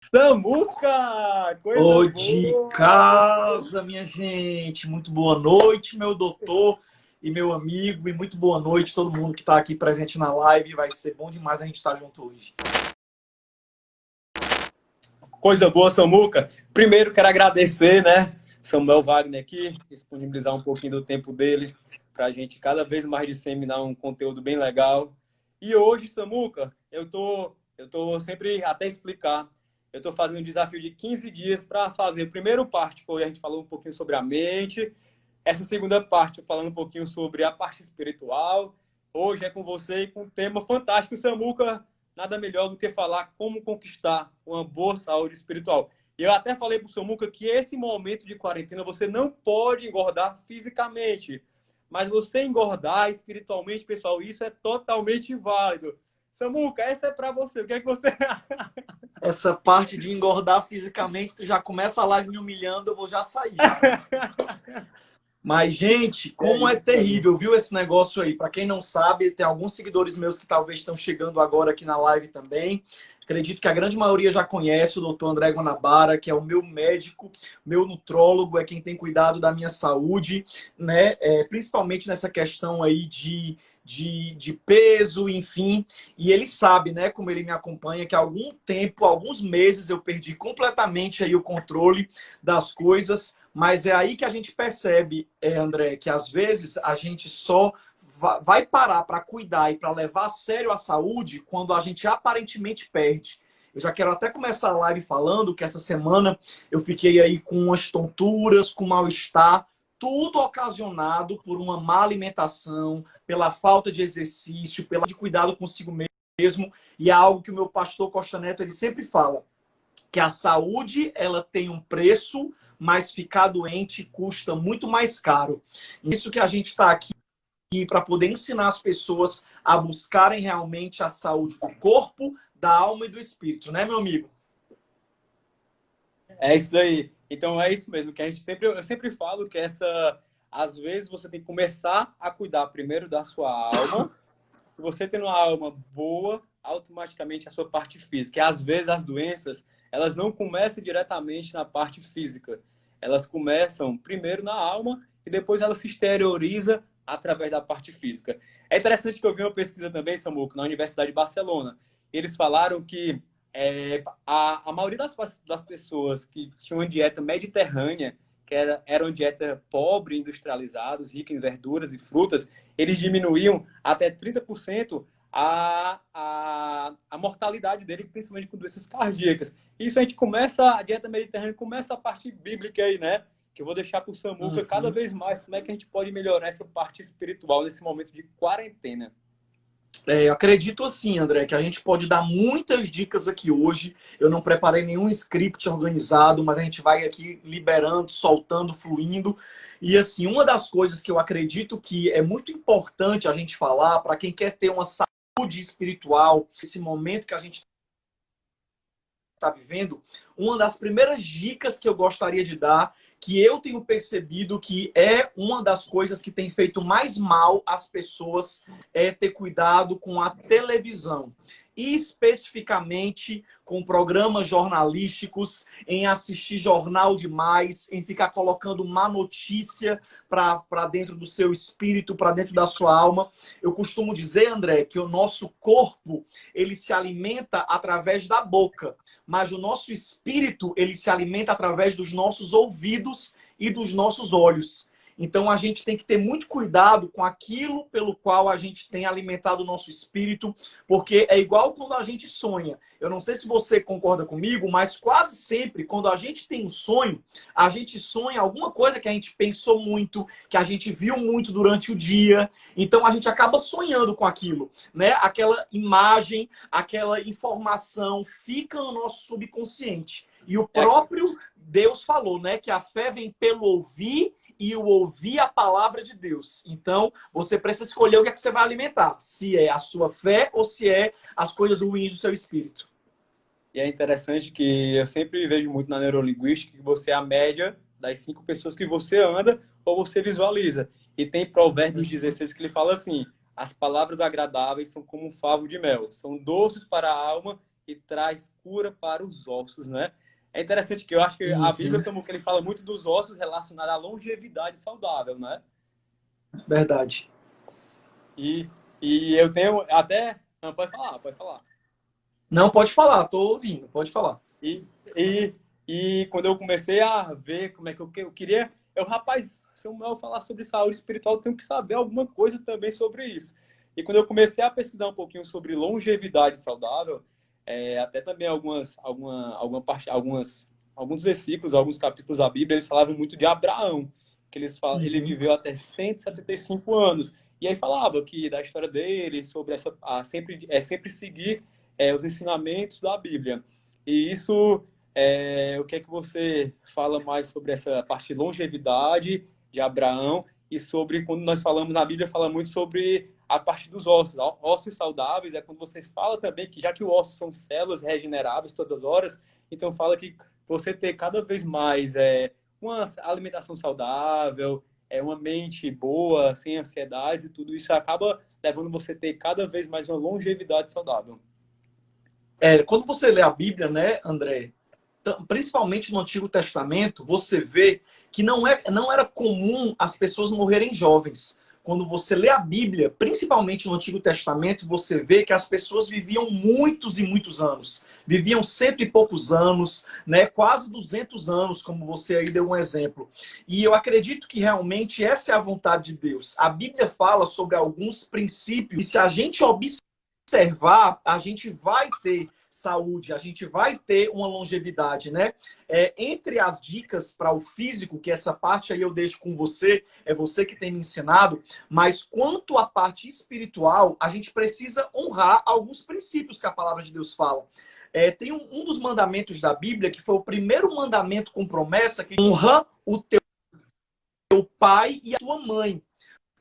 Samuca! Coisa Ô, de boa! casa, minha gente. Muito boa noite, meu doutor e meu amigo. E muito boa noite todo mundo que está aqui presente na live. Vai ser bom demais a gente estar junto hoje. Coisa boa, Samuca! Primeiro quero agradecer, né? Samuel Wagner aqui, disponibilizar um pouquinho do tempo dele para a gente cada vez mais disseminar um conteúdo bem legal. E hoje, Samuca, eu tô sempre até explicar. Eu estou fazendo um desafio de 15 dias para fazer. A primeira parte foi a gente falou um pouquinho sobre a mente. Essa segunda parte, falando um pouquinho sobre a parte espiritual. Hoje é com você e com um tema fantástico, Samuca. Nada melhor do que falar como conquistar uma boa saúde espiritual. E eu até falei para o Samuca que esse momento de quarentena você não pode engordar fisicamente, mas você engordar espiritualmente, pessoal, isso é totalmente válido. Samuca, essa é para você. O que é que você Essa parte de engordar fisicamente, tu já começa a live me humilhando, eu vou já sair já, né? Mas, gente, é como é isso, Samuca? terrível, viu, esse negócio aí? Para quem não sabe, tem alguns seguidores meus que talvez estão chegando agora aqui na live também. Acredito que a grande maioria já conhece o doutor André Guanabara, que é o meu médico, meu nutrólogo, é quem tem cuidado da minha saúde, né? Principalmente nessa questão aí de peso, enfim. E ele sabe, né, como ele me acompanha, que há algum tempo, alguns meses, eu perdi completamente aí o controle das coisas. Mas é aí que a gente percebe, André, que às vezes a gente só vai parar para cuidar e para levar a sério a saúde quando a gente aparentemente perde. Eu já quero até começar a live falando que essa semana eu fiquei aí com umas tonturas, com mal-estar, tudo ocasionado por uma má alimentação, pela falta de exercício, pela de cuidado consigo mesmo. E é algo que o meu pastor Costa Neto ele sempre fala que a saúde ela tem um preço, mas ficar doente custa muito mais caro. Isso que a gente está aqui para poder ensinar as pessoas a buscarem realmente a saúde do corpo, da alma e do espírito, né, meu amigo? É isso daí. Então é isso mesmo que eu sempre falo que às vezes você tem que começar a cuidar primeiro da sua alma. Se você tem uma alma boa, automaticamente a sua parte física. E às vezes as doenças, elas não começam diretamente na parte física. Elas começam primeiro na alma e depois ela se exterioriza através da parte física. É interessante que eu vi uma pesquisa também, Samuco, na Universidade de Barcelona. Eles falaram que a maioria das pessoas que tinham uma dieta mediterrânea, que era uma dieta pobre, industrializados, rica em verduras e frutas, eles diminuíam até 30% a mortalidade dele, principalmente com doenças cardíacas. Isso a gente começa, a dieta mediterrânea começa a parte bíblica aí, né? Que eu vou deixar para o Samuca cada Uhum. vez mais como é que a gente pode melhorar essa parte espiritual nesse momento de quarentena. Eu acredito assim, André, que a gente pode dar muitas dicas aqui hoje. Eu não preparei nenhum script organizado, mas a gente vai aqui liberando, soltando, fluindo. E assim, uma das coisas que eu acredito que é muito importante a gente falar para quem quer ter uma saúde espiritual, esse momento que a gente está vivendo, uma das primeiras dicas que eu gostaria de dar, que eu tenho percebido que é uma das coisas que tem feito mais mal às pessoas, é ter cuidado com a televisão. E especificamente com programas jornalísticos, em assistir jornal demais, em ficar colocando má notícia para dentro do seu espírito, para dentro da sua alma. Eu costumo dizer, André, que o nosso corpo ele se alimenta através da boca, mas o nosso espírito ele se alimenta através dos nossos ouvidos e dos nossos olhos. Então a gente tem que ter muito cuidado com aquilo pelo qual a gente tem alimentado o nosso espírito, porque é igual quando a gente sonha. Eu não sei se você concorda comigo, mas quase sempre quando a gente tem um sonho, a gente sonha alguma coisa que a gente pensou muito, que a gente viu muito durante o dia. Então a gente acaba sonhando com aquilo, né? Aquela imagem, aquela informação fica no nosso subconsciente. E o É, próprio Deus falou, né, que a fé vem pelo ouvir e o ouvir a palavra de Deus. Então, você precisa escolher o que é que você vai alimentar. Se é a sua fé ou se é as coisas ruins do seu espírito. e é interessante que eu sempre vejo muito na neurolinguística que você é a média das 5 pessoas que você anda ou você visualiza. E tem Provérbios 16 que ele fala assim: as palavras agradáveis são como um favo de mel, são doces para a alma e traz cura para os ossos, né? É interessante que eu acho que a Bíblia, Samuca, ele fala muito dos ossos relacionados à longevidade saudável, né? Verdade. E, e eu tenho até... Não, pode falar, pode falar. Não, pode falar, tô ouvindo, pode falar. E, e, e quando eu comecei a ver como é que eu queria... rapaz, se eu falar sobre saúde espiritual, eu tenho que saber alguma coisa também sobre isso. E quando eu comecei a pesquisar um pouquinho sobre longevidade saudável, até também alguns versículos, alguns capítulos da Bíblia, eles falavam muito de Abraão, que ele viveu até 175 anos. E aí falava que da história dele, sobre sempre seguir os ensinamentos da Bíblia. E isso, o que é que você fala mais sobre essa parte de longevidade de Abraão e sobre, quando nós falamos na Bíblia, fala muito sobre a parte dos ossos. Ossos saudáveis é quando você fala também que, já que os ossos são células regeneráveis todas as horas, então fala que você ter cada vez mais uma alimentação saudável, uma mente boa, sem ansiedades e tudo isso acaba levando você a ter cada vez mais uma longevidade saudável. Quando você lê a Bíblia, né, André, principalmente no Antigo Testamento, você vê que não era comum as pessoas morrerem jovens. Quando você lê a Bíblia, principalmente no Antigo Testamento, você vê que as pessoas viviam muitos e muitos anos. Viviam cento e poucos anos, né? Quase 200 anos, como você aí deu um exemplo. E eu acredito que realmente essa é a vontade de Deus. A Bíblia fala sobre alguns princípios e se a gente observar, a gente vai ter saúde, a gente vai ter uma longevidade, né? Entre as dicas para o físico, que essa parte aí eu deixo com você, é você que tem me ensinado, mas quanto à parte espiritual, a gente precisa honrar alguns princípios que a palavra de Deus fala. Tem um dos mandamentos da Bíblia, que foi o primeiro mandamento com promessa, que honra o teu pai e a tua mãe,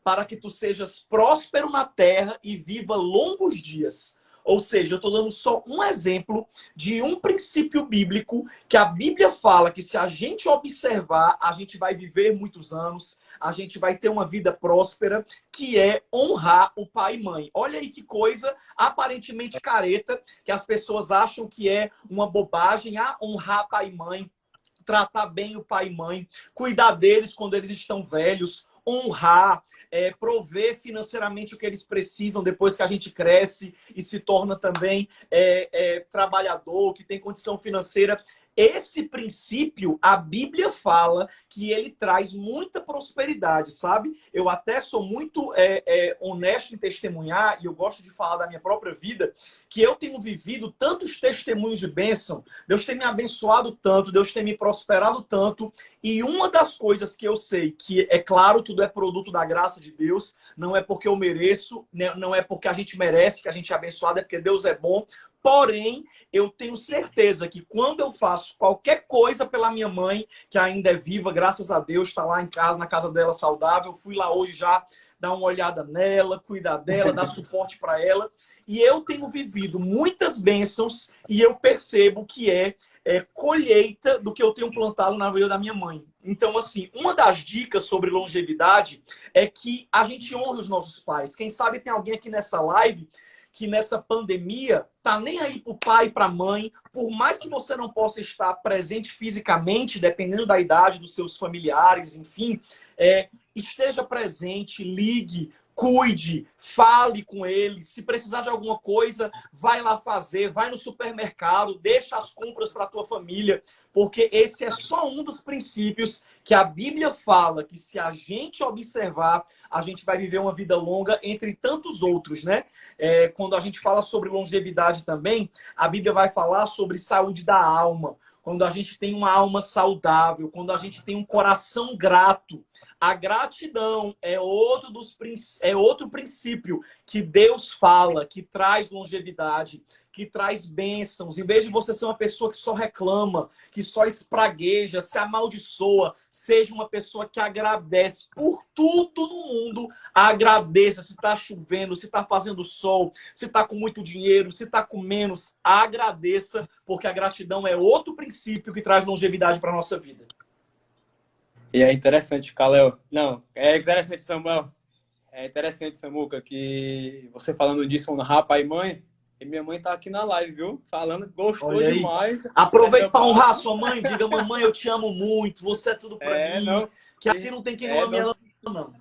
para que tu sejas próspero na terra e viva longos dias. Ou seja, eu estou dando só um exemplo de um princípio bíblico que a Bíblia fala que se a gente observar, a gente vai viver muitos anos, a gente vai ter uma vida próspera, que é honrar o pai e mãe. Olha aí que coisa aparentemente careta, que as pessoas acham que é uma bobagem, honrar pai e mãe, tratar bem o pai e mãe, cuidar deles quando eles estão velhos, honrar, prover financeiramente o que eles precisam depois que a gente cresce e se torna também trabalhador, que tem condição financeira. Esse princípio, a Bíblia fala que ele traz muita prosperidade, sabe? Eu até sou muito honesto em testemunhar, e eu gosto de falar da minha própria vida, que eu tenho vivido tantos testemunhos de bênção, Deus tem me abençoado tanto, Deus tem me prosperado tanto, e uma das coisas que eu sei, que é claro, tudo é produto da graça de Deus, não é porque eu mereço, não é porque a gente merece, que a gente é abençoado, é porque Deus é bom. Porém, eu tenho certeza que quando eu faço qualquer coisa pela minha mãe, que ainda é viva, graças a Deus, está lá em casa, na casa dela saudável, fui lá hoje já dar uma olhada nela, cuidar dela, dar suporte para ela. E eu tenho vivido muitas bênçãos e eu percebo que é colheita do que eu tenho plantado na vida da minha mãe. Então, assim, uma das dicas sobre longevidade é que a gente honre os nossos pais. Quem sabe tem alguém aqui nessa live que nessa pandemia tá nem aí pro pai e pra mãe, por mais que você não possa estar presente fisicamente, dependendo da idade dos seus familiares, enfim, esteja presente, ligue, cuide, fale com eles. Se precisar de alguma coisa, vai lá fazer, vai no supermercado, deixa as compras para a tua família, porque esse é só um dos princípios que a Bíblia fala que se a gente observar, a gente vai viver uma vida longa entre tantos outros, né? Quando a gente fala sobre longevidade também, a Bíblia vai falar sobre saúde da alma. Quando a gente tem uma alma saudável, quando a gente tem um coração grato. A gratidão é outro princípio que Deus fala, que traz longevidade, que traz bênçãos. Em vez de você ser uma pessoa que só reclama, que só espragueja, se amaldiçoa, seja uma pessoa que agradece por tudo no mundo. Agradeça se está chovendo, se está fazendo sol, se está com muito dinheiro, se está com menos. Agradeça, porque a gratidão é outro princípio que traz longevidade para a nossa vida. E é interessante, Kalel. Não, é interessante, Samuel. É interessante, Samuca, que você falando disso, honrar pai e mãe. E minha mãe tá aqui na live, viu? Falando, gostou Olha aí. demais Aproveite dessa para honrar parte. sua mãe. Diga, mamãe, eu te amo muito. Você é tudo para É, mim. não. Que assim não tem quem não ame Não, ela, não.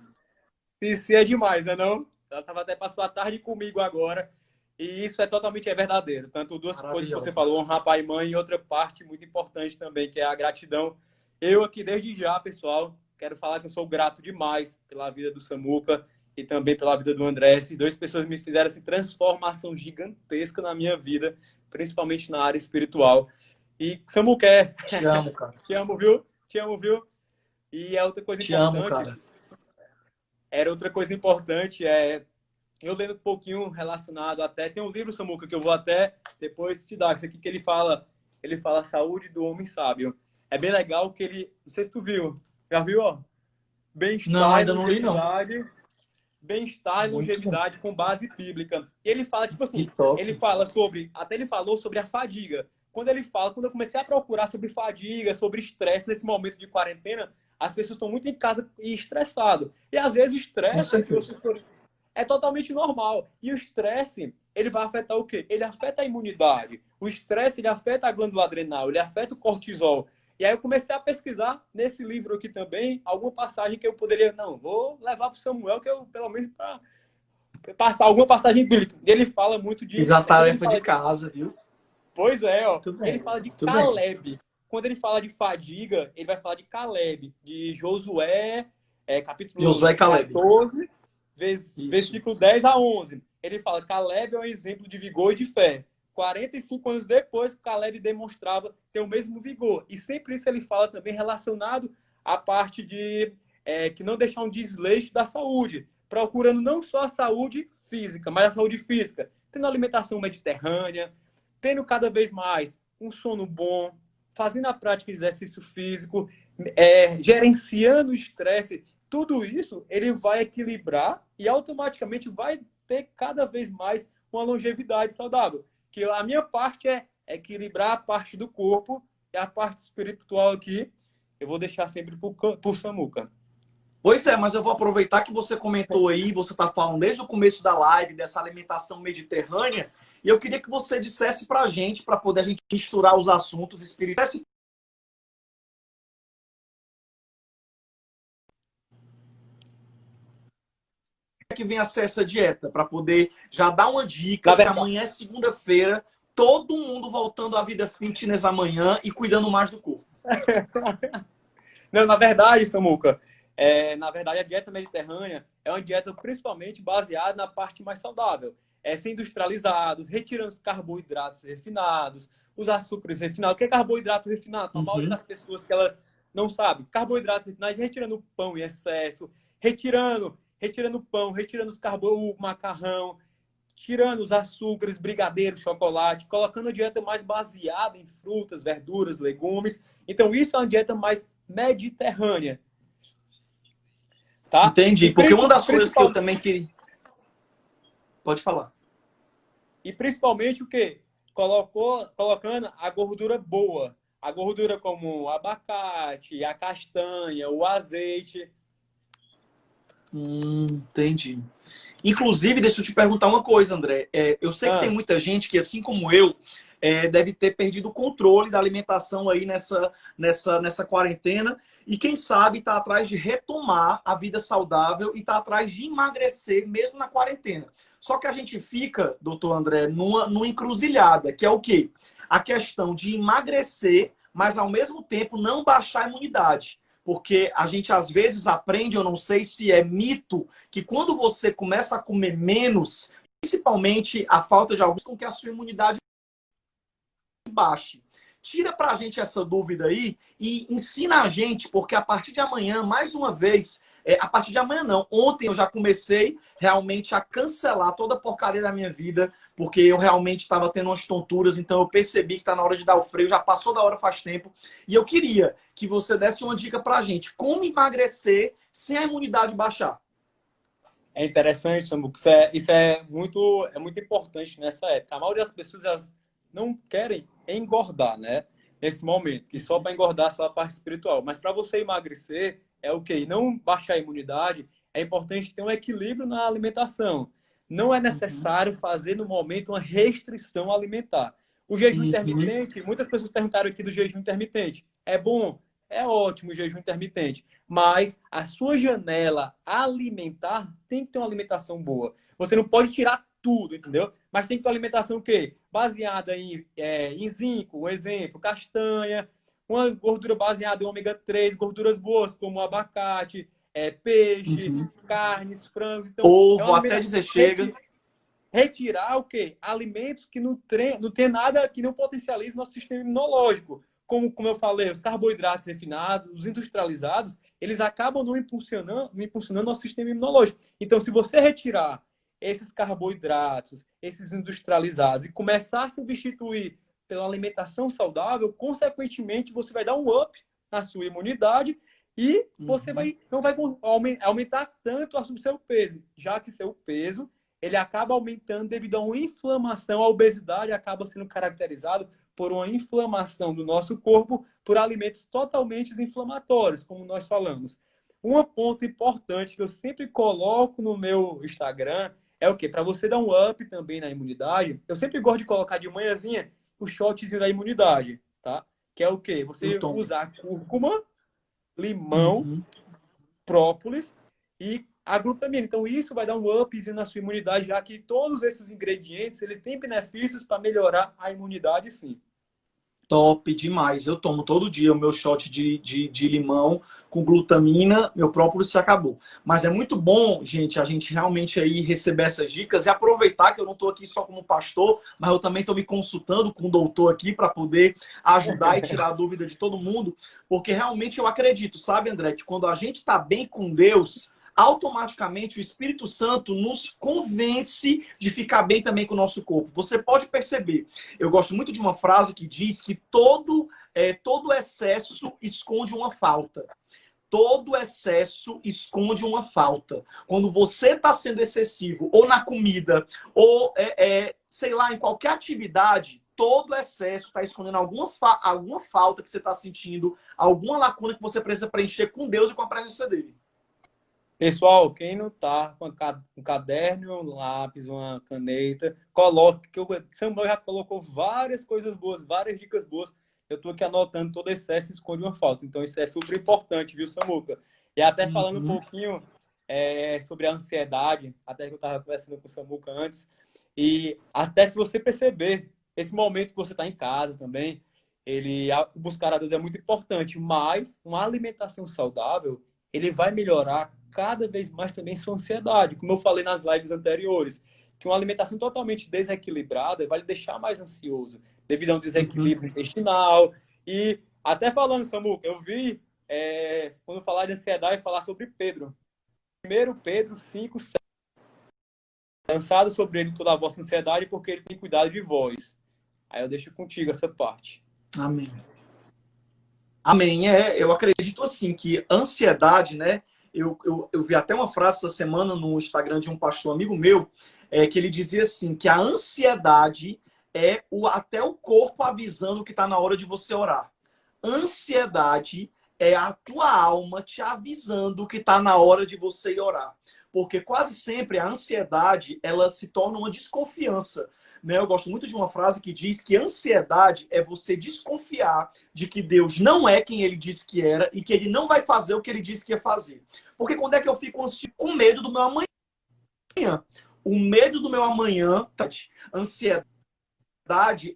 se é demais, né não? Ela tava até passou a tarde comigo agora. E isso é totalmente verdadeiro. Tanto duas coisas que você Maravilhosa. falou, honrar pai e mãe, e outra parte muito importante também, que é a gratidão. Eu aqui desde já, pessoal, quero falar que eu sou grato demais pela vida do Samuca e também pela vida do André. Essas duas pessoas me fizeram essa transformação gigantesca na minha vida, principalmente na área espiritual. E Samuca, Te amo, cara. te amo, viu? Te amo, viu? E é outra coisa Te amo, importante, cara. era outra coisa importante, eu lendo um pouquinho relacionado até, tem um livro, Samuca, que eu vou até depois te dar, isso aqui que ele fala a saúde do homem sábio. É bem legal que ele, não sei se tu viu, já viu, ó? Não, Bem-estar e ainda não li, não. longevidade, bem-estar e Muito bom. longevidade com base bíblica. E ele fala, tipo Que assim, top. ele fala sobre, até ele falou sobre a fadiga. Quando eu comecei a procurar sobre fadiga, sobre estresse nesse momento de quarentena, as pessoas estão muito em casa e estressado. E às vezes o Com estresse, se certeza. vocês forem, é totalmente normal. E o estresse, ele vai afetar o quê? Ele afeta a imunidade. O estresse, ele afeta a glândula adrenal, ele afeta o cortisol. E aí eu comecei a pesquisar nesse livro aqui também alguma passagem que eu poderia, não, vou levar para o Samuel, que eu, pelo menos, para passar alguma passagem bíblica. E ele fala muito Fiz de. a Quando ele tarefa de fala de, casa, viu? pois é, ó. Muito Ele bem. fala de Muito bem. Caleb. Quando ele fala de fadiga, ele vai falar de Caleb, de Josué, Josué capítulo e Caleb. 14, Isso. versículo 10 a 11. Ele fala: Caleb é um exemplo de vigor e de fé. 45 anos depois, Caleb demonstrava ter o mesmo vigor. E sempre isso ele fala também relacionado à parte de que não deixar um desleixo da saúde, procurando não só a saúde física, mas a saúde física, tendo alimentação mediterrânea, tendo cada vez mais um sono bom, fazendo a prática de exercício físico, gerenciando o estresse, tudo isso ele vai equilibrar e automaticamente vai ter cada vez mais uma longevidade saudável. Que a minha parte é equilibrar a parte do corpo e a parte espiritual aqui eu vou deixar sempre por Samuca. Pois é, mas eu vou aproveitar que você comentou aí, você está falando desde o começo da live dessa alimentação mediterrânea, e eu queria que você dissesse para poder a gente misturar os assuntos espirituais. Que vem a ser essa dieta, para poder já dar uma Na dica que verdade, amanhã é segunda-feira, todo mundo voltando à vida fitness amanhã e cuidando mais do corpo. não, na verdade, Samuca, na verdade, a dieta mediterrânea é uma dieta principalmente baseada na parte mais saudável. Sem industrializados, retirando os carboidratos refinados, os açúcares refinados. O que é carboidrato refinado? Para a maioria Uhum. das pessoas que elas não sabem. Carboidratos refinados, retirando o pão em excesso, retirando o pão, retirando os o macarrão, tirando os açúcares, brigadeiro, chocolate, colocando a dieta mais baseada em frutas, verduras, legumes. Então, isso é uma dieta mais mediterrânea, tá? Entendi, porque uma das coisas que eu também queria... Pode falar. E principalmente o quê? Colocando a gordura boa. A gordura como o abacate, a castanha, o azeite. Entendi. Inclusive, deixa eu te perguntar uma coisa, André. Eu sei que tem Ah, muita gente que, assim como eu, deve ter perdido o controle da alimentação aí nessa quarentena. E quem sabe está atrás de retomar a vida saudável e está atrás de emagrecer mesmo na quarentena. Só que a gente fica, doutor André, numa encruzilhada, que é o quê? A questão de emagrecer, mas ao mesmo tempo não baixar a imunidade. Porque a gente às vezes aprende, eu não sei se é mito, que quando você começa a comer menos, principalmente a falta de alguns, com que a sua imunidade baixe. Tira pra gente essa dúvida aí e ensina a gente, porque a partir de amanhã, mais uma vez, a partir de amanhã não, ontem eu já comecei realmente a cancelar toda a porcaria da minha vida, porque eu realmente estava tendo umas tonturas, então eu percebi que está na hora de dar o freio, já passou da hora faz tempo, e eu queria que você desse uma dica pra gente, como emagrecer sem a imunidade baixar. é interessante, Samuco. Isso é muito importante nessa época. A maioria das pessoas elas não querem engordar, né? Nesse momento, que só para engordar só a parte espiritual. Mas para você emagrecer, é o quê? E não baixar a imunidade, é importante ter um equilíbrio na alimentação. não é Uhum. necessário fazer no momento uma restrição alimentar. O jejum Uhum. intermitente, muitas pessoas perguntaram aqui do jejum intermitente. É bom? É ótimo o jejum intermitente, mas a sua janela alimentar tem que ter uma alimentação boa. Você não pode tirar tudo, entendeu? Mas tem que ter uma alimentação o quê? Baseada em zinco, um exemplo, castanha, uma gordura baseada em ômega 3, gorduras boas como abacate, peixe, Uhum. carnes, frangos. Então, é uma Ovo, até alimentação dizer chega. retirar o quê? Alimentos que não tem nada, que não potencializa o nosso sistema imunológico. Como eu falei, os carboidratos refinados, os industrializados, eles acabam não impulsionando nosso sistema imunológico. Então, se você retirar esses carboidratos, esses industrializados, e começar a substituir pela alimentação saudável, consequentemente, você vai dar um up na sua imunidade e você Uhum. não vai aumentar tanto o seu peso, já que seu peso ele acaba aumentando devido a uma inflamação. A obesidade acaba sendo caracterizado por uma inflamação do nosso corpo por alimentos totalmente inflamatórios, como nós falamos. Um ponto importante que eu sempre coloco no meu Instagram é o quê? Para você dar um up também na imunidade, eu sempre gosto de colocar de manhãzinha o shotzinho da imunidade, tá? Que é o quê? Eu Você tomo. usar cúrcuma, limão, Uhum. própolis e a glutamina. Então, isso vai dar um upzinho na sua imunidade, já que todos esses ingredientes eles têm benefícios para melhorar a imunidade, sim. Top demais. Eu tomo todo dia o meu shot de limão com glutamina, meu próprio se acabou. Mas é muito bom, gente, a gente realmente aí receber essas dicas e aproveitar que eu não estou aqui só como pastor, mas eu também estou me consultando com o doutor aqui para poder ajudar e tirar a dúvida de todo mundo, porque realmente eu acredito, sabe, André, que quando a gente está bem com Deus, automaticamente o Espírito Santo nos convence de ficar bem também com o nosso corpo. Você pode perceber. Eu gosto muito de uma frase que diz que todo excesso esconde uma falta. Todo excesso esconde uma falta. Quando você está sendo excessivo, ou na comida, ou, sei lá, em qualquer atividade, todo excesso está escondendo alguma falta que você está sentindo, alguma lacuna que você precisa preencher com Deus e com a presença dele. Pessoal, quem não tá com um caderno, um lápis, uma caneta, coloque, que o Samuel já colocou várias coisas boas, várias dicas boas. Eu estou aqui anotando todo excesso esconde uma falta. Então, isso é super importante, viu, Samuca? E até falando um Uhum. pouquinho sobre a ansiedade, até que eu estava conversando com o Samuca antes, e até se você perceber, esse momento que você está em casa também, buscar a Deus é muito importante, mas uma alimentação saudável, ele vai melhorar cada vez mais também sua ansiedade. Como eu falei nas lives anteriores, que uma alimentação totalmente desequilibrada vai lhe deixar mais ansioso, devido a um Uhum. desequilíbrio intestinal. E até falando, Samuca, eu vi, quando falar de ansiedade, falar sobre Pedro. Primeiro Pedro 5, 7. Lançado sobre ele toda a vossa ansiedade, porque ele tem cuidado de vós. Aí eu deixo contigo essa parte. Amém. Amém. Eu acredito assim que ansiedade, né? Eu vi até uma frase essa semana no Instagram de um pastor amigo meu, que ele dizia assim, que a ansiedade é até o corpo avisando que está na hora de você orar. Ansiedade é a tua alma te avisando que está na hora de você ir orar. Porque quase sempre a ansiedade, ela se torna uma desconfiança. Né? Eu gosto muito de uma frase que diz que ansiedade é você desconfiar de que Deus não é quem ele disse que era e que ele não vai fazer o que ele disse que ia fazer. Porque quando é que eu fico com medo do meu amanhã? O medo do meu amanhã, ansiedade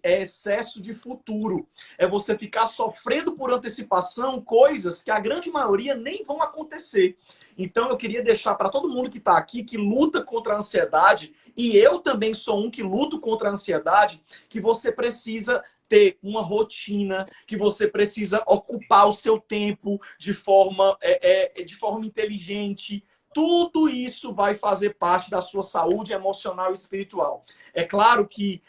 é excesso de futuro. É você ficar sofrendo por antecipação coisas que a grande maioria nem vão acontecer. Então eu queria deixar para todo mundo que está aqui, que luta contra a ansiedade, e eu também sou um que luto contra a ansiedade, que você precisa ter uma rotina, que você precisa ocupar o seu tempo de forma inteligente. Tudo isso vai fazer parte da sua saúde emocional e espiritual. É claro que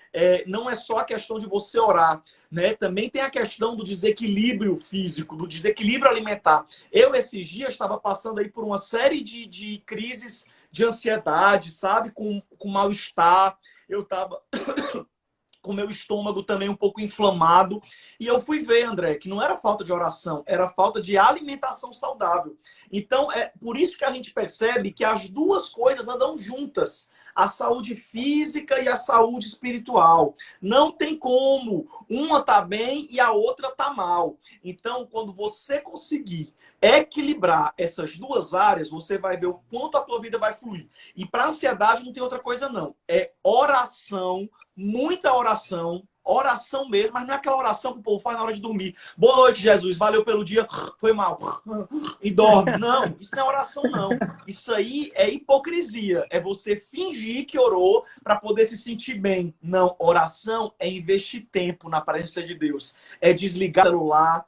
não é só a questão de você orar, né? Também tem a questão do desequilíbrio físico, do desequilíbrio alimentar. Eu, esses dias, estava passando aí por uma série de crises de ansiedade, sabe? Com mal-estar. Eu estava com meu estômago também um pouco inflamado. E eu fui ver, André, que não era falta de oração, era falta de alimentação saudável. Então, é por isso que a gente percebe que as duas coisas andam juntas. a saúde física e a saúde espiritual. Não tem como uma tá bem e a outra tá mal. Então, quando você conseguir equilibrar essas duas áreas, você vai ver o quanto a tua vida vai fluir. E para ansiedade não tem outra coisa não. É oração, muita oração, oração mesmo, mas não é aquela oração que o povo faz na hora de dormir. Boa noite, Jesus, valeu pelo dia, foi mal. E dorme. Não, isso não é oração não. Isso aí é hipocrisia. É você fingir que orou para poder se sentir bem. Não, oração é investir tempo na presença de Deus. É desligar o celular,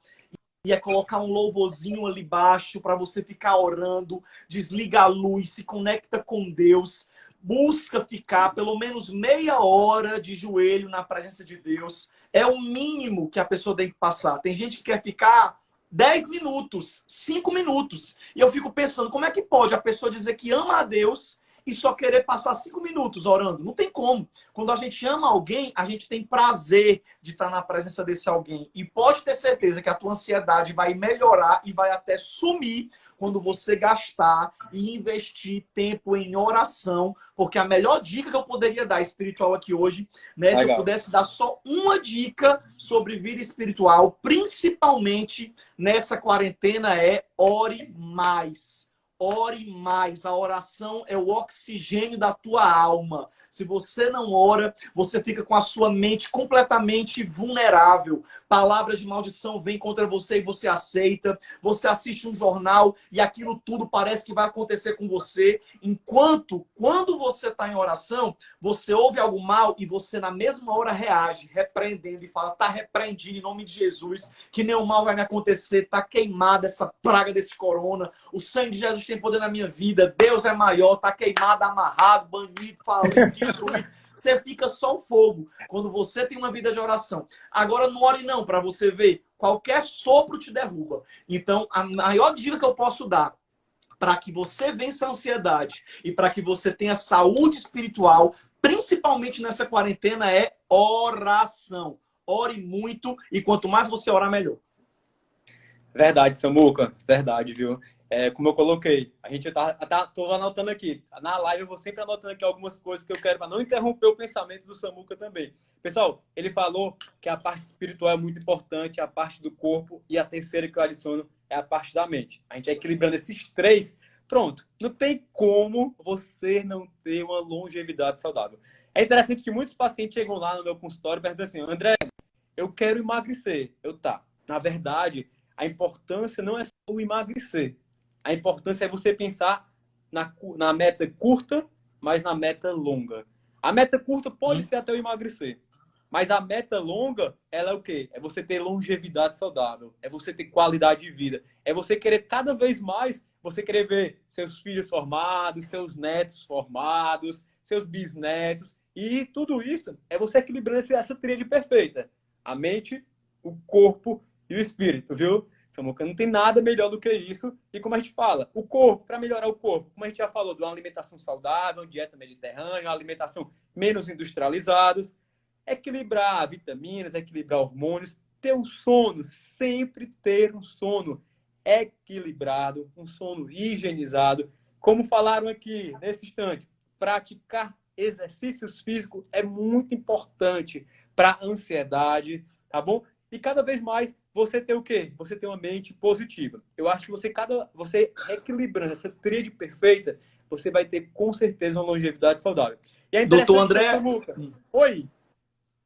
e é colocar um louvorzinho ali embaixo para você ficar orando, desliga a luz, se conecta com Deus, busca ficar pelo menos meia hora de joelho na presença de Deus. É o mínimo que a pessoa tem que passar. Tem gente que quer ficar 10 minutos, 5 minutos. E eu fico pensando, como é que pode a pessoa dizer que ama a Deus e só querer passar 5 minutos orando? Não tem como. Quando a gente ama alguém, a gente tem prazer de estar na presença desse alguém. E pode ter certeza que a tua ansiedade vai melhorar e vai até sumir quando você gastar e investir tempo em oração. Porque a melhor dica que eu poderia dar espiritual aqui hoje, né, se eu pudesse dar só uma dica sobre vida espiritual, principalmente nessa quarentena, é ore mais. Ore mais. A oração é o oxigênio da tua alma. Se você não ora, você fica com a sua mente completamente vulnerável. Palavras de maldição vêm contra você e você aceita. Você assiste um jornal e aquilo tudo parece que vai acontecer com você. Enquanto, quando você está em oração, você ouve algo mal e você na mesma hora reage, repreendendo e fala, tá repreendido em nome de Jesus, que nenhum mal vai me acontecer, tá queimada essa praga desse corona. O sangue de Jesus tem poder na minha vida, Deus é maior, tá queimado, amarrado, banido, falido, destruído. Você fica só o fogo quando você tem uma vida de oração. Agora não ore não, para você ver, qualquer sopro te derruba. Então, a maior dica que eu posso dar para que você vença a ansiedade e para que você tenha saúde espiritual, principalmente nessa quarentena, é oração. Ore muito e quanto mais você orar, melhor. Verdade, Samuca. Verdade, viu? Como eu coloquei, a gente tô anotando aqui. Na live eu vou sempre anotando aqui algumas coisas que eu quero para não interromper o pensamento do Samuca também. Pessoal, ele falou que a parte espiritual é muito importante, a parte do corpo, e a terceira que eu adiciono é a parte da mente. A gente é equilibrando esses três, pronto. Não tem como você não ter uma longevidade saudável. É interessante que muitos pacientes chegam lá no meu consultório e perguntam assim, André, eu quero emagrecer. Tá. Na verdade, a importância não é só o emagrecer. A importância é você pensar na meta curta, mas na meta longa. A meta curta pode ser até o emagrecer. Mas a meta longa, ela é o quê? É você ter longevidade saudável. É você ter qualidade de vida. É você querer cada vez mais, você querer ver seus filhos formados, seus netos formados, seus bisnetos. E tudo isso é você equilibrando essa tríade perfeita. A mente, o corpo e o espírito, viu? Samuca, não tem nada melhor do que isso. E como a gente fala, o corpo, para melhorar o corpo, como a gente já falou, de uma alimentação saudável, uma dieta mediterrânea, uma alimentação menos industrializada, equilibrar vitaminas, equilibrar hormônios, ter um sono, sempre ter um sono equilibrado, um sono higienizado. Como falaram aqui nesse instante, praticar exercícios físicos é muito importante para a ansiedade, tá bom? E cada vez mais você ter o quê? Você ter uma mente positiva. Eu acho que você equilibrando essa tríade perfeita, você vai ter com certeza uma longevidade saudável. E é Doutor interessante, André, Samuca. Oi.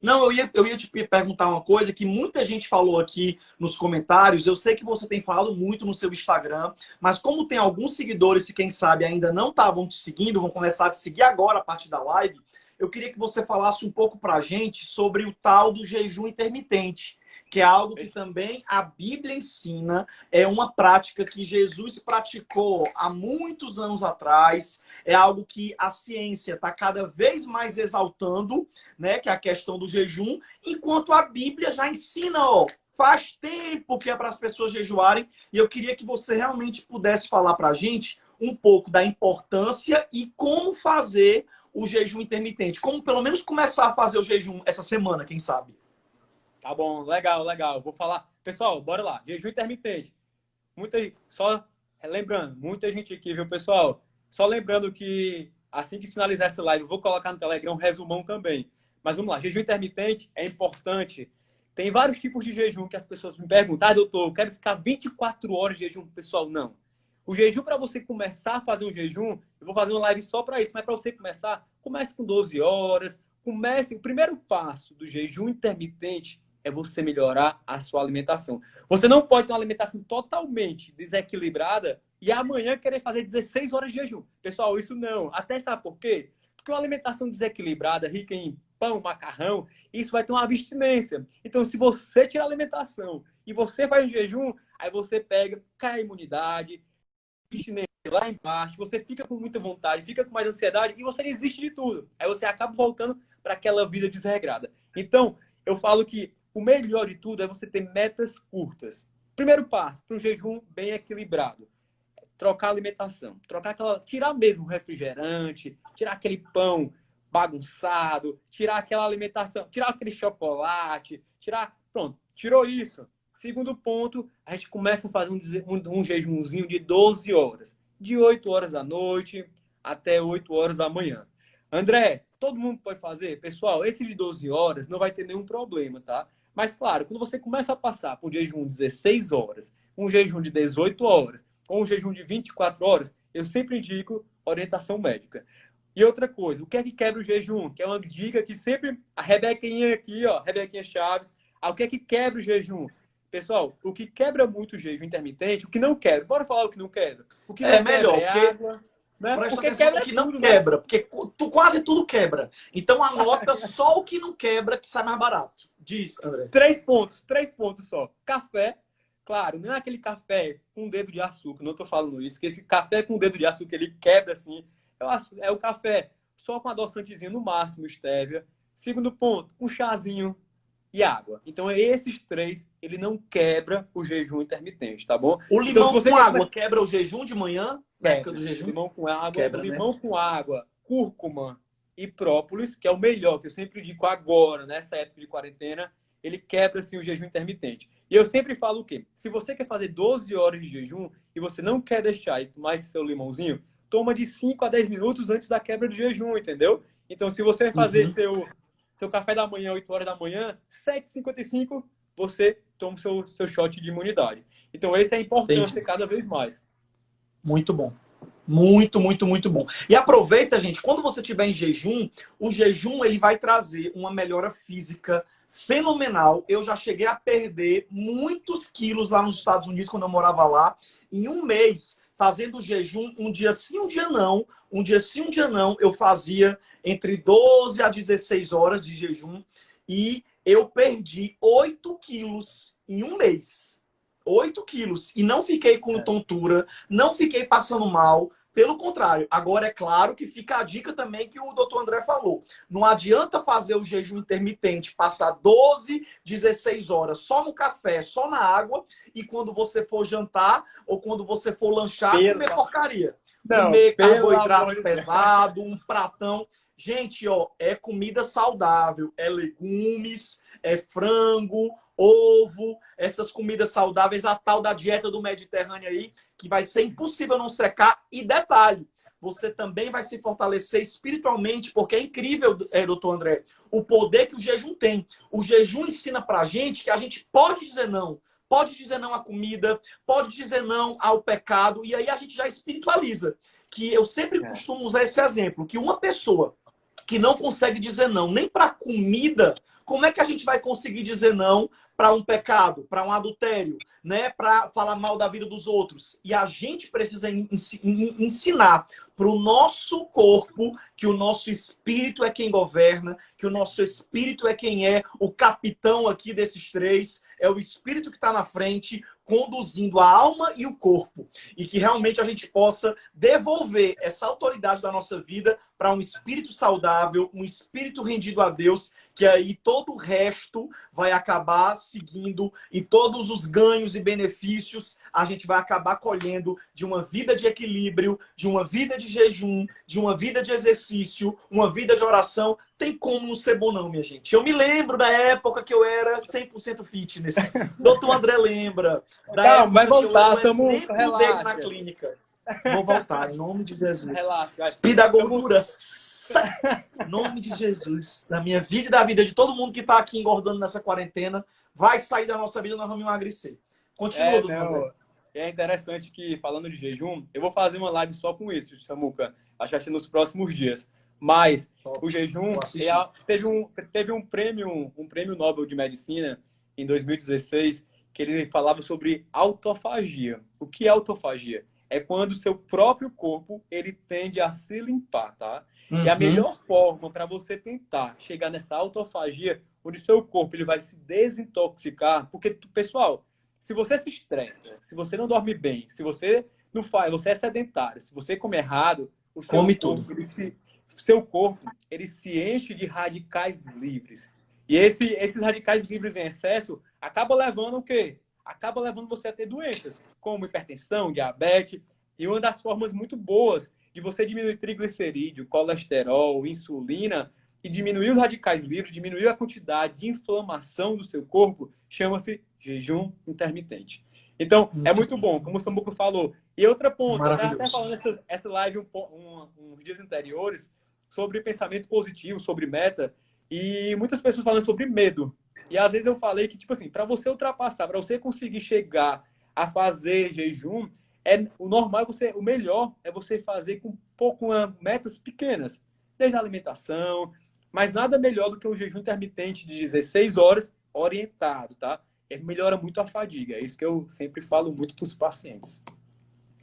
não, eu ia te perguntar uma coisa que muita gente falou aqui nos comentários. Eu sei que você tem falado muito no seu Instagram, mas como tem alguns seguidores que, quem sabe, ainda não estavam te seguindo, vão começar a te seguir agora a partir da live, eu queria que você falasse um pouco pra gente sobre o tal do jejum intermitente, que é algo que também a Bíblia ensina, é uma prática que Jesus praticou há muitos anos atrás, é algo que a ciência está cada vez mais exaltando, né, que é a questão do jejum, enquanto a Bíblia já ensina, ó, faz tempo que é para as pessoas jejuarem, e eu queria que você realmente pudesse falar para a gente um pouco da importância e como fazer o jejum intermitente, como pelo menos começar a fazer o jejum essa semana, quem sabe? Tá bom, legal, legal. Vou falar. Pessoal, bora lá. Jejum intermitente. Só lembrando, muita gente aqui, viu, pessoal? Só lembrando que assim que finalizar essa live, eu vou colocar no Telegram um resumão também. Mas vamos lá, jejum intermitente é importante. Tem vários tipos de jejum que as pessoas me perguntam, doutor, eu quero ficar 24 horas de jejum. Pessoal, não. O jejum, para você começar a fazer um jejum, eu vou fazer uma live só para isso, mas para você começar, comece com 12 horas. O primeiro passo do jejum intermitente é você melhorar a sua alimentação. Você não pode ter uma alimentação totalmente desequilibrada e amanhã querer fazer 16 horas de jejum. Pessoal, isso não. Até sabe por quê? Porque uma alimentação desequilibrada, rica em pão, macarrão, isso vai ter uma abstinência. Então, se você tira a alimentação e você faz um jejum, aí você pega, cai a imunidade, abstinência lá embaixo, você fica com muita vontade, fica com mais ansiedade e você desiste de tudo. Aí você acaba voltando para aquela vida desregrada. Então, eu falo que o melhor de tudo é você ter metas curtas. Primeiro passo para um jejum bem equilibrado. Trocar a alimentação. Tirar mesmo o refrigerante, tirar aquele pão bagunçado, tirar aquela alimentação, tirar aquele chocolate, pronto, tirou isso. Segundo ponto, a gente começa a fazer um jejumzinho de 12 horas. De 8 horas da noite até 8 horas da manhã. André, todo mundo pode fazer? Pessoal, esse de 12 horas não vai ter nenhum problema, tá? Mas, claro, quando você começa a passar por um jejum de 16 horas, um jejum de 18 horas, ou um jejum de 24 horas, eu sempre indico orientação médica. E outra coisa, o que é que quebra o jejum? Que é uma dica que sempre a Rebequinha aqui, ó, Rebequinha Chaves, o que é que quebra o jejum? Pessoal, o que quebra muito o jejum intermitente, o que não quebra, bora falar o que não quebra. O que não melhor, quebra é água, né? Porque quebra o que não quebra, porque quase tudo quebra. Então anota só o que não quebra, que sai mais barato. Diz, André. 3 pontos só. Café, claro, não é aquele café com dedo de açúcar, não tô falando isso, que esse café com dedo de açúcar, ele quebra assim, é o café só com adoçantezinho no máximo, stevia. Segundo ponto, um chazinho e água. Então, esses 3, ele não quebra o jejum intermitente, tá bom? O limão então, com água quebra o jejum de manhã? Na época do jejum? Limão com água, quebra, limão, né? Com água, cúrcuma e própolis, que é o melhor, que eu sempre indico agora, nessa época de quarentena, ele quebra assim, o jejum intermitente. E eu sempre falo o quê? Se você quer fazer 12 horas de jejum e você não quer deixar e tomar esse seu limãozinho, toma de 5 a 10 minutos antes da quebra do jejum, entendeu? Então, se você vai fazer seu café da manhã, 8 horas da manhã, 7h55, você toma o seu shot de imunidade. Então, essa é a importância cada vez mais. Muito bom. Muito, muito, muito bom. E aproveita, gente, quando você estiver em jejum, o jejum ele vai trazer uma melhora física fenomenal. Eu já cheguei a perder muitos quilos lá nos Estados Unidos, quando eu morava lá. Em um mês, fazendo jejum, um dia sim, um dia não. Um dia sim, um dia não. Eu fazia entre 12 a 16 horas de jejum. E eu perdi 8 quilos em um mês. 8 quilos. E não fiquei com tontura, não fiquei passando mal. Pelo contrário, agora é claro que fica a dica também que o doutor André falou. Não adianta fazer o jejum intermitente, passar 12, 16 horas só no café, só na água, e quando você for jantar ou quando você for lanchar, comer porcaria. Comer carboidrato pesado, um pratão. Gente, ó, é comida saudável, é legumes, é frango, ovo, essas comidas saudáveis, a tal da dieta do Mediterrâneo aí, que vai ser impossível não secar. E detalhe, você também vai se fortalecer espiritualmente, porque é incrível, doutor André, o poder que o jejum tem. O jejum ensina pra gente que a gente pode dizer não. Pode dizer não à comida, pode dizer não ao pecado, e aí a gente já espiritualiza. Que eu sempre costumo usar esse exemplo, que uma pessoa que não consegue dizer não nem para comida, como é que a gente vai conseguir dizer não para um pecado, para um adultério, né? Para falar mal da vida dos outros? E a gente precisa ensinar para o nosso corpo que o nosso espírito é quem governa, que o nosso espírito é quem é o capitão aqui desses 3, é o espírito que está na frente, conduzindo a alma e o corpo. E que realmente a gente possa devolver essa autoridade da nossa vida para um espírito saudável, um espírito rendido a Deus, que aí todo o resto vai acabar seguindo e todos os ganhos e benefícios a gente vai acabar colhendo de uma vida de equilíbrio, de uma vida de jejum, de uma vida de exercício, uma vida de oração. Tem como não ser bom não, minha gente. Eu me lembro da época que eu era 100% fitness. Doutor André lembra. Calma, vai voltar, Samuca, relaxa. Dele na clínica. Vou voltar, em nome de Jesus. Relaxa, vai. Despida a gordura. Sai. Em nome de Jesus. Da minha vida e da vida de todo mundo que está aqui engordando nessa quarentena. Vai sair da nossa vida, nós vamos emagrecer. Continua, doutor André. Não. É interessante que, falando de jejum, eu vou fazer uma live só com isso, Samuca. Acho que vai ser nos próximos dias. Mas Top. o jejum teve um prêmio Nobel de Medicina em 2016 que ele falava sobre autofagia. O que é autofagia? É quando o seu próprio corpo ele tende a se limpar, tá? E a melhor forma para você tentar chegar nessa autofagia, onde seu corpo ele vai se desintoxicar, porque, pessoal, se você se estressa, se você não dorme bem, se você não faz, você é sedentário, se você come errado, o seu Come corpo, tudo. seu corpo ele se enche de radicais livres. E esses radicais livres em excesso acaba levando o quê? Acaba levando você a ter doenças, como hipertensão, diabetes, e uma das formas muito boas de você diminuir triglicerídeo, colesterol, insulina e diminuir os radicais livres, diminuir a quantidade de inflamação do seu corpo, chama-se jejum intermitente. Então, é muito bom, como o Samuco falou. E outra ponta, eu estava até falando essa live uns dias anteriores sobre pensamento positivo, sobre meta, e muitas pessoas falam sobre medo. E às vezes eu falei que, tipo assim, para você ultrapassar, para você conseguir chegar a fazer jejum, o normal, o melhor é você fazer com metas pequenas, desde a alimentação, mas nada melhor do que um jejum intermitente de 16 horas orientado, tá? Ele melhora muito a fadiga. É isso que eu sempre falo muito para os pacientes.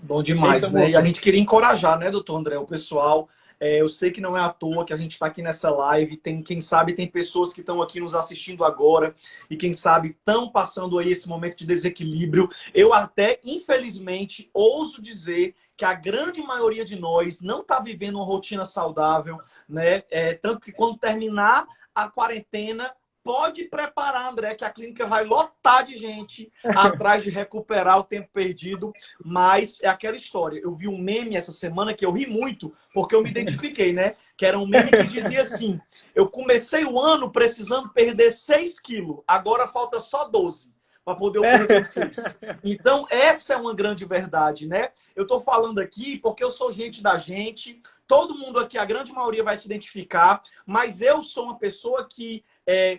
Bom demais, né? E a gente queria encorajar, né, doutor André, o pessoal. Eu sei que não é à toa que a gente está aqui nessa live. Quem sabe tem pessoas que estão aqui nos assistindo agora e quem sabe estão passando aí esse momento de desequilíbrio. Eu até, infelizmente, ouso dizer que a grande maioria de nós não está vivendo uma rotina saudável, né? Tanto que quando terminar a quarentena, pode preparar, André, que a clínica vai lotar de gente atrás de recuperar o tempo perdido, mas é aquela história. Eu vi um meme essa semana que eu ri muito, porque eu me identifiquei, né? Que era um meme que dizia assim, eu comecei o ano precisando perder 6 quilos, agora falta só 12 para poder eu perder os 6. Então, essa é uma grande verdade, né? Eu tô falando aqui porque eu sou gente da gente, todo mundo aqui, a grande maioria vai se identificar, mas eu sou uma pessoa que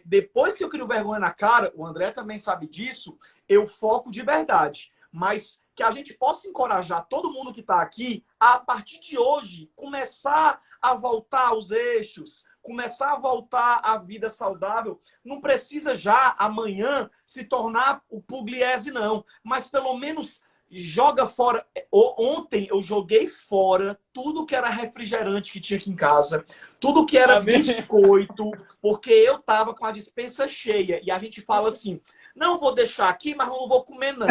depois que eu crio vergonha na cara, o André também sabe disso, eu foco de verdade. Mas que a gente possa encorajar todo mundo que está aqui a partir de hoje, começar a voltar aos eixos, começar a voltar à vida saudável. Não precisa já amanhã se tornar o Pugliese, não. Mas pelo menos joga fora. Ontem eu joguei fora tudo que era refrigerante que tinha aqui em casa, tudo que era biscoito, porque eu tava com a despensa cheia. E a gente fala assim, não vou deixar aqui, mas não vou comer não.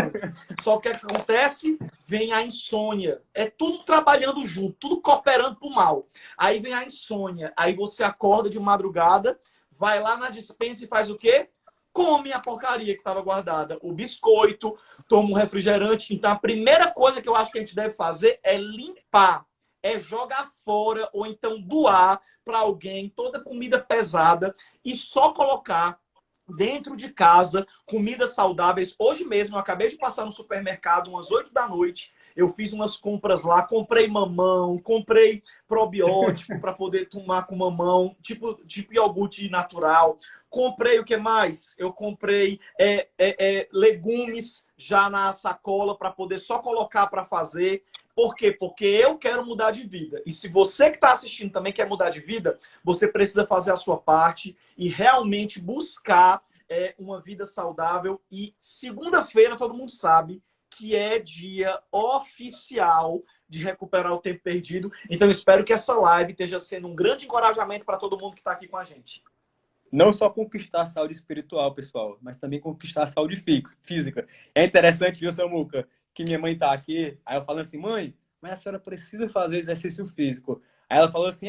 Só que o que acontece? Vem a insônia. É tudo trabalhando junto, tudo cooperando pro mal. Aí vem a insônia. Aí você acorda de madrugada, vai lá na despensa e faz o quê? Come a porcaria que estava guardada, o biscoito, toma um refrigerante. Então, a primeira coisa que eu acho que a gente deve fazer é limpar, é jogar fora ou então doar para alguém toda comida pesada e só colocar dentro de casa comidas saudáveis. Hoje mesmo, eu acabei de passar no supermercado, umas 8 da noite, eu fiz umas compras lá, comprei mamão, comprei probiótico para poder tomar com mamão, tipo iogurte natural. Comprei o que mais? Eu comprei legumes já na sacola para poder só colocar para fazer. Por quê? Porque eu quero mudar de vida. E se você que está assistindo também quer mudar de vida, você precisa fazer a sua parte e realmente buscar uma vida saudável. E segunda-feira, todo mundo sabe que é dia oficial de recuperar o tempo perdido. Então, espero que essa live esteja sendo um grande encorajamento para todo mundo que está aqui com a gente. Não só conquistar a saúde espiritual, pessoal, mas também conquistar a saúde física. É interessante, viu, Samuca, que minha mãe tá aqui, aí eu falo assim, mãe, mas a senhora precisa fazer exercício físico. Aí ela falou assim,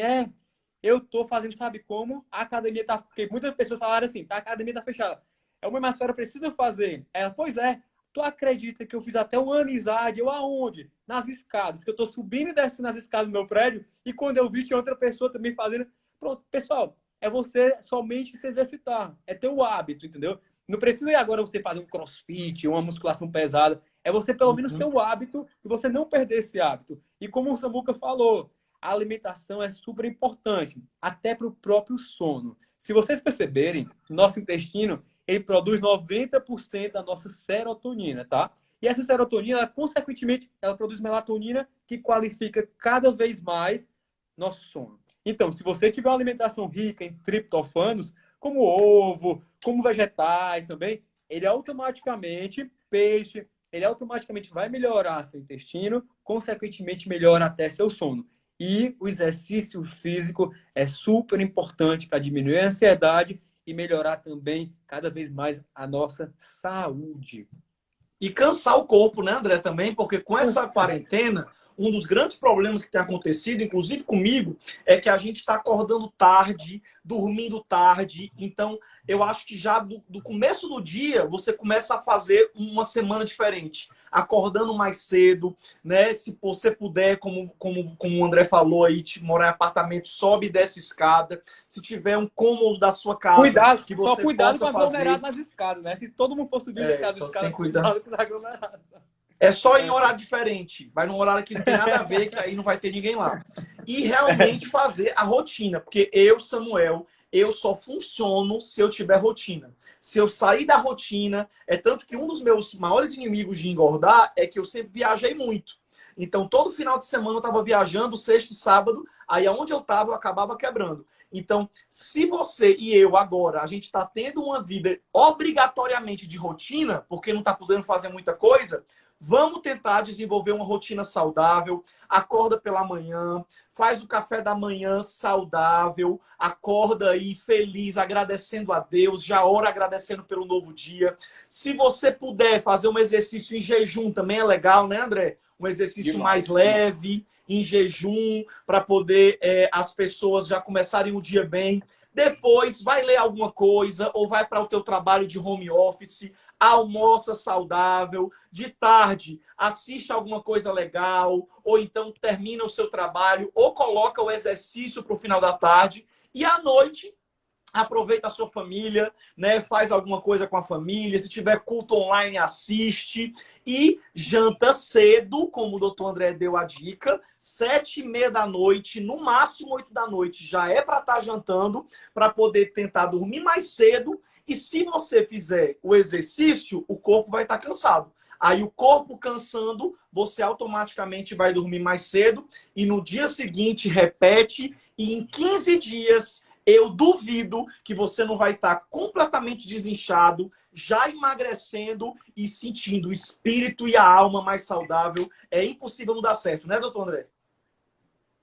eu tô fazendo, sabe como? A academia tá... Porque muitas pessoas falaram assim, a academia tá fechada. Mãe, mas a senhora precisa fazer. Ela, pois é, tu acredita que eu fiz até uma amizade? Eu aonde? Nas escadas, que eu tô subindo e descendo nas escadas do meu prédio, e quando eu vi tinha outra pessoa também fazendo. Pronto, pessoal, é você somente se exercitar, é ter o hábito, entendeu? Não precisa agora você fazer um crossfit, uma musculação pesada. É você pelo menos ter o hábito e você não perder esse hábito. E como o Samuca falou, a alimentação é super importante, até para o próprio sono. Se vocês perceberem, nosso intestino, ele produz 90% da nossa serotonina, tá? E essa serotonina, ela, consequentemente, ela produz melatonina que qualifica cada vez mais nosso sono. Então, se você tiver uma alimentação rica em triptofanos, como ovo, como vegetais também, ele automaticamente, peixe, ele automaticamente vai melhorar seu intestino, consequentemente melhora até seu sono. E o exercício físico é super importante para diminuir a ansiedade e melhorar também cada vez mais a nossa saúde. E cansar o corpo, né, André, também, porque com essa quarentena, um dos grandes problemas que tem acontecido, inclusive comigo, é que a gente está acordando tarde, dormindo tarde. Então, eu acho que já do começo do dia, você começa a fazer uma semana diferente. Acordando mais cedo, né? Se você puder, como o André falou aí, morar em apartamento, sobe e desce escada. Se tiver um cômodo da sua casa Cuidado, que só você cuidado com possa a aglomerado fazer. nas escadas, né? Se todo mundo for subir e descer as Só tem escadas, que cuidar. cuidado com os aglomerados. É só em horário diferente. Vai num horário que não tem nada a ver, que aí não vai ter ninguém lá. E realmente fazer a rotina. Porque eu, Samuel, eu só funciono se eu tiver rotina. Se eu sair da rotina, é tanto que um dos meus maiores inimigos de engordar é que eu sempre viajei muito. Então, todo final de semana eu estava viajando, sexta e sábado, aí aonde eu estava eu acabava quebrando. Então, se você e eu agora, a gente está tendo uma vida obrigatoriamente de rotina, porque não está podendo fazer muita coisa, vamos tentar desenvolver uma rotina saudável. Acorda pela manhã, faz o café da manhã saudável, acorda aí feliz, agradecendo a Deus, já ora agradecendo pelo novo dia. Se você puder fazer um exercício em jejum, também é legal, né, André? Um exercício mais leve, em jejum, para poder as pessoas já começarem o dia bem. Depois vai ler alguma coisa ou vai para o teu trabalho de home office, almoça saudável, de tarde assiste alguma coisa legal, ou então termina o seu trabalho, ou coloca o exercício para o final da tarde, e à noite aproveita a sua família, né? Faz alguma coisa com a família. Se tiver culto online, assiste. E janta cedo, como o doutor André deu a dica, 7h30 da noite, no máximo 8 da noite, já é para estar jantando, para poder tentar dormir mais cedo. E se você fizer o exercício, o corpo vai estar cansado. Aí o corpo cansando, você automaticamente vai dormir mais cedo e no dia seguinte repete e em 15 dias eu duvido que você não vai estar completamente desinchado, já emagrecendo e sentindo o espírito e a alma mais saudável. É impossível não dar certo, né, doutor André?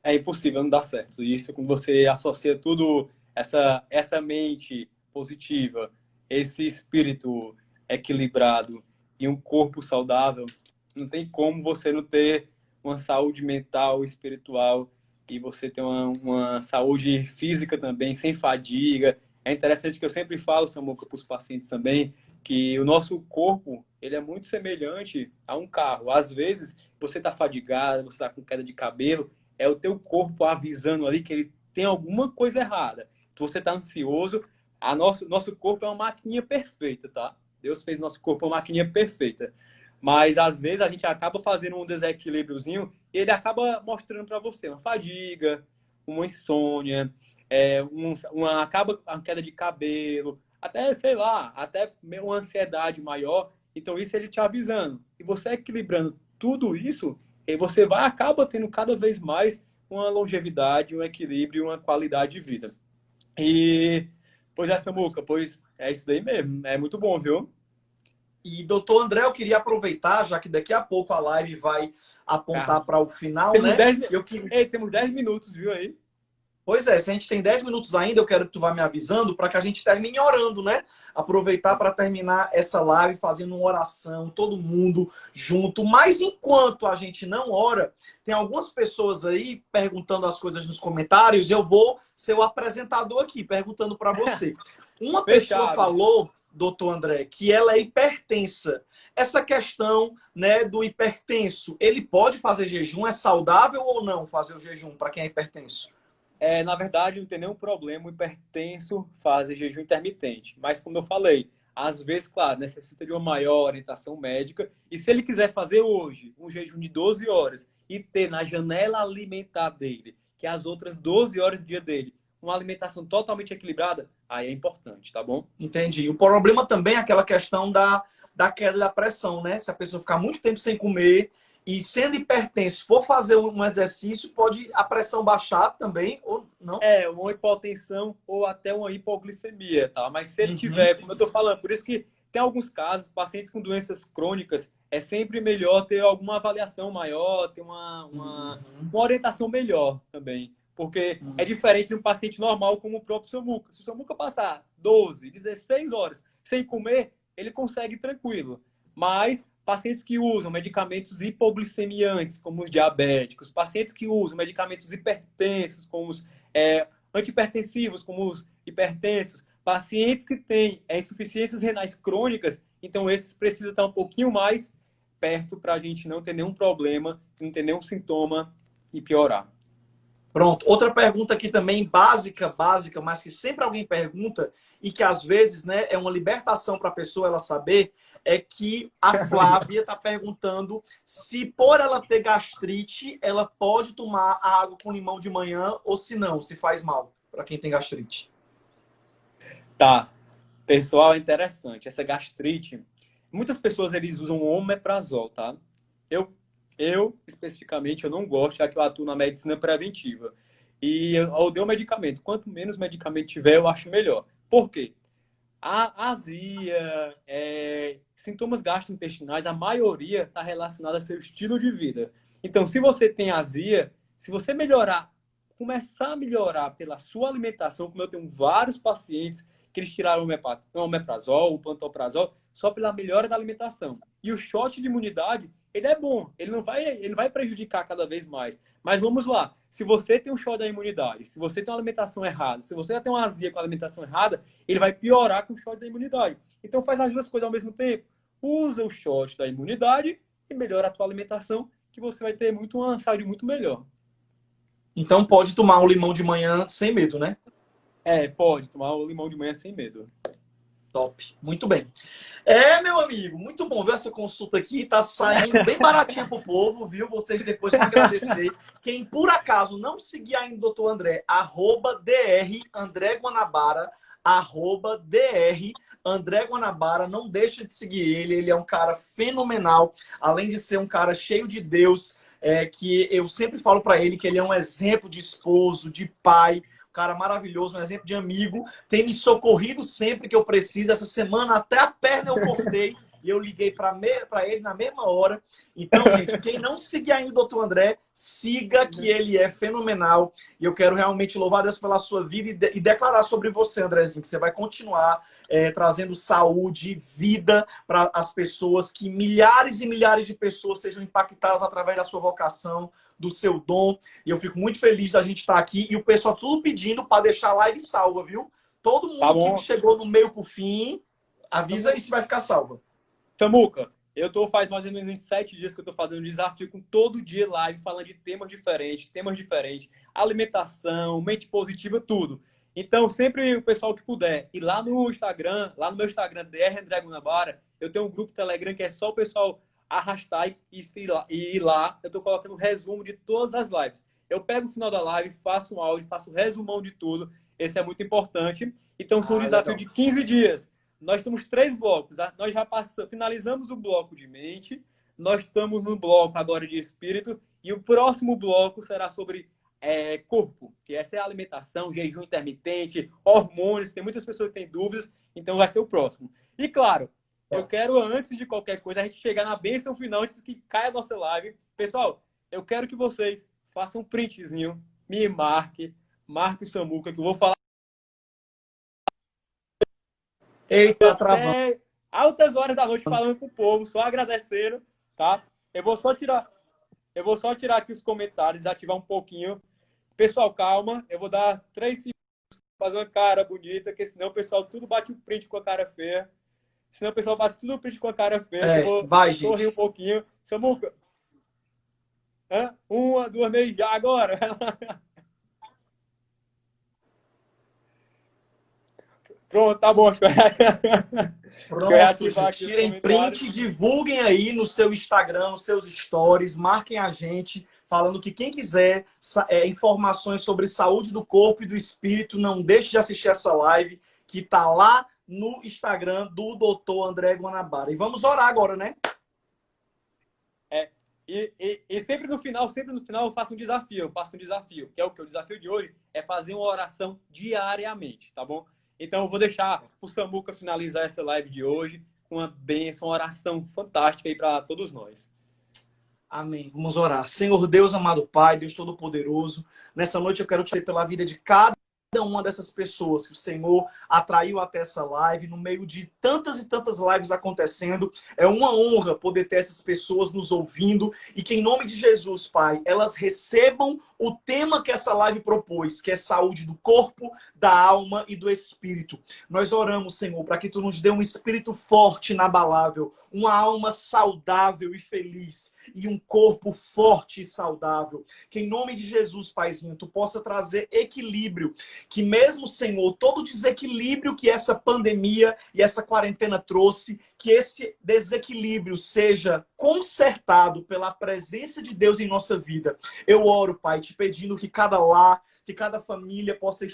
É impossível não dar certo. Isso, quando você associa tudo, essa mente positiva, esse espírito equilibrado e um corpo saudável, não tem como você não ter uma saúde mental, espiritual e você ter uma saúde física também, sem fadiga. É interessante que eu sempre falo, Samuca, para os pacientes também, que o nosso corpo ele é muito semelhante a um carro. Às vezes, você está fadigado, você está com queda de cabelo, é o teu corpo avisando ali que ele tem alguma coisa errada. Você está ansioso, nosso corpo é uma maquininha perfeita, tá? Deus fez nosso corpo uma maquininha perfeita. Mas às vezes a gente acaba fazendo um desequilíbriozinho e ele acaba mostrando para você uma fadiga, uma insônia, acaba a queda de cabelo, até, sei lá, até uma ansiedade maior. Então isso ele te avisando. E você equilibrando tudo isso, e você acaba tendo cada vez mais uma longevidade, um equilíbrio, uma qualidade de vida. E, pois é, Samuca, pois é isso daí mesmo. É muito bom, viu? E, doutor André, eu queria aproveitar, já que daqui a pouco a live vai apontar para o final, Temos né? 10, Eu queria... temos 10 minutos, viu aí? Pois é, se a gente tem 10 minutos ainda, eu quero que tu vá me avisando para que a gente termine orando, né? Aproveitar para terminar essa live fazendo uma oração, todo mundo junto. Mas enquanto a gente não ora, tem algumas pessoas aí perguntando as coisas nos comentários. Eu vou ser o apresentador aqui, perguntando para você. Uma pessoa falou, doutor André, que ela é hipertensa. Essa questão, né, do hipertenso, ele pode fazer jejum? É saudável ou não fazer o jejum para quem é hipertenso? Na verdade, não tem nenhum problema o hipertenso fazer jejum intermitente. Mas, como eu falei, às vezes, claro, necessita de uma maior orientação médica. E se ele quiser fazer hoje um jejum de 12 horas e ter na janela alimentar dele, que é as outras 12 horas do dia dele, uma alimentação totalmente equilibrada, aí é importante, tá bom? Entendi. O problema também é aquela questão da queda da pressão, né? Se a pessoa ficar muito tempo sem comer e sendo hipertenso, for fazer um exercício, pode a pressão baixar também, ou não? É, uma hipotensão ou até uma hipoglicemia, tá? Mas se ele Uhum, tiver, como eu tô falando, por isso que tem alguns casos, pacientes com doenças crônicas, é sempre melhor ter alguma avaliação maior, ter uhum, uma orientação melhor também. Porque é uhum. diferente de um paciente normal como o próprio Samuca. Se o Samuca passar 12, 16 horas sem comer, ele consegue tranquilo. Mas pacientes que usam medicamentos hipoglicemiantes, como os diabéticos, pacientes que usam medicamentos hipertensos, como os antihipertensivos, como os hipertensos, pacientes que têm insuficiências renais crônicas, então esses precisam estar um pouquinho mais perto para a gente não ter nenhum problema, não ter nenhum sintoma e piorar. Pronto. Outra pergunta aqui também, básica, básica, mas que sempre alguém pergunta e que às vezes, né, é uma libertação para a pessoa ela saber, é que a Flávia está perguntando se por ela ter gastrite, ela pode tomar a água com limão de manhã ou se não, se faz mal para quem tem gastrite. Tá, pessoal, é interessante. Essa gastrite, muitas pessoas eles usam omeprazol, tá? Eu, eu especificamente, eu não gosto, já que eu atuo na medicina preventiva. E eu dei o medicamento. Quanto menos medicamento tiver, eu acho melhor. Por quê? A azia, sintomas gastrointestinais, a maioria está relacionada ao seu estilo de vida. Então, se você tem azia, se você melhorar, começar a melhorar pela sua alimentação, como eu tenho vários pacientes que eles tiraram o omeprazol, o pantoprazol, só pela melhora da alimentação. E o shot de imunidade, ele é bom, ele não vai prejudicar cada vez mais. Mas vamos lá, se você tem um shot da imunidade, se você tem uma alimentação errada, se você já tem uma azia com a alimentação errada, ele vai piorar com o shot da imunidade. Então faz as duas coisas ao mesmo tempo. Usa o shot da imunidade e melhora a tua alimentação, que você vai ter uma saúde muito melhor. Então pode tomar um limão de manhã sem medo, né? Pode tomar o limão de manhã sem medo. Top. Muito bem. Meu amigo, muito bom ver essa consulta aqui. Tá saindo bem baratinha pro povo, viu? Vocês depois vão agradecer. Quem por acaso não seguir ainda o doutor André, @dr André Guanabara, @dr André Guanabara, não deixa de seguir ele. Ele é um cara fenomenal, além de ser um cara cheio de Deus, que eu sempre falo para ele que ele é um exemplo de esposo, de pai, um cara maravilhoso, um exemplo de amigo, tem me socorrido sempre que eu preciso. Essa semana até a perna eu cortei e eu liguei para ele na mesma hora. Então, gente, quem não seguir ainda o doutor André, siga, que ele é fenomenal. E eu quero realmente louvar Deus pela sua vida e declarar sobre você, Andrezinho, que você vai continuar trazendo saúde, vida para as pessoas, que milhares e milhares de pessoas sejam impactadas através da sua vocação, do seu dom. E eu fico muito feliz da gente estar aqui. E o pessoal tudo pedindo para deixar a live salva, viu? Todo Tá mundo que bom? chegou no meio pro fim, avisa aí se vai ficar salva. Samuca, faz mais ou menos uns 7 dias que eu tô fazendo um desafio com todo dia live, falando de temas diferentes, alimentação, mente positiva, tudo. Então, sempre o pessoal que puder ir lá no Instagram, lá no meu Instagram, DR André Guanabara, eu tenho um grupo Telegram que é só o pessoal arrastar e ir lá. Eu tô colocando um resumo de todas as lives. Eu pego o final da live, faço um áudio, faço um resumão de tudo. Esse é muito importante. Então, são um Ah, desafio legal. de 15 dias. Nós temos 3 blocos. Nós já finalizamos o bloco de mente, nós estamos no bloco agora de espírito, e o próximo bloco será sobre corpo, que essa é a alimentação, jejum intermitente, hormônios. Tem muitas pessoas que têm dúvidas, então vai ser o próximo. E claro, eu quero, antes de qualquer coisa, a gente chegar na bênção final, antes que caia a nossa live. Pessoal, eu quero que vocês façam um printzinho, me marque o Samuca, que eu vou falar Eita, travando. até altas horas da noite falando com o povo, só agradecendo, tá? Eu vou só tirar, eu vou só tirar aqui os comentários, ativar um pouquinho. Pessoal, calma, eu vou dar 3 segundos pra fazer uma cara bonita, porque senão o pessoal tudo bate o print com a cara feia. Senão o pessoal bate tudo o print com a cara feia, que eu vou Vai, sorrir um gente. pouquinho. Samuca, uma, duas, meio já agora. Pronto, tá bom. Deixa eu Pronto, reativar gente. aqui os Tirem comentários. print, divulguem aí no seu Instagram, nos seus stories, marquem a gente, falando que quem quiser informações sobre saúde do corpo e do espírito, não deixe de assistir essa live, que tá lá no Instagram do Dr. André Guanabara. E vamos orar agora, né? É, e sempre no final eu faço um desafio. Eu faço um desafio, que é o que? O desafio de hoje é fazer uma oração diariamente, tá bom? Então eu vou deixar o Samuca finalizar essa live de hoje com uma bênção, uma oração fantástica aí para todos nós. Amém. Vamos orar. Senhor Deus, amado Pai, Deus Todo-Poderoso, nessa noite eu quero te pedir pela vida de cada uma dessas pessoas que o Senhor atraiu até essa live, no meio de tantas e tantas lives acontecendo. É uma honra poder ter essas pessoas nos ouvindo e que, em nome de Jesus, Pai, elas recebam o tema que essa live propôs, que é saúde do corpo, da alma e do espírito. Nós oramos, Senhor, para que Tu nos dê um espírito forte, inabalável, uma alma saudável e feliz e um corpo forte e saudável. Que, em nome de Jesus, Paizinho, Tu possa trazer equilíbrio. Que mesmo, Senhor, todo desequilíbrio que essa pandemia e essa quarentena trouxe, que esse desequilíbrio seja consertado pela presença de Deus em nossa vida. Eu oro, Pai, te pedindo que cada lar, que cada família possam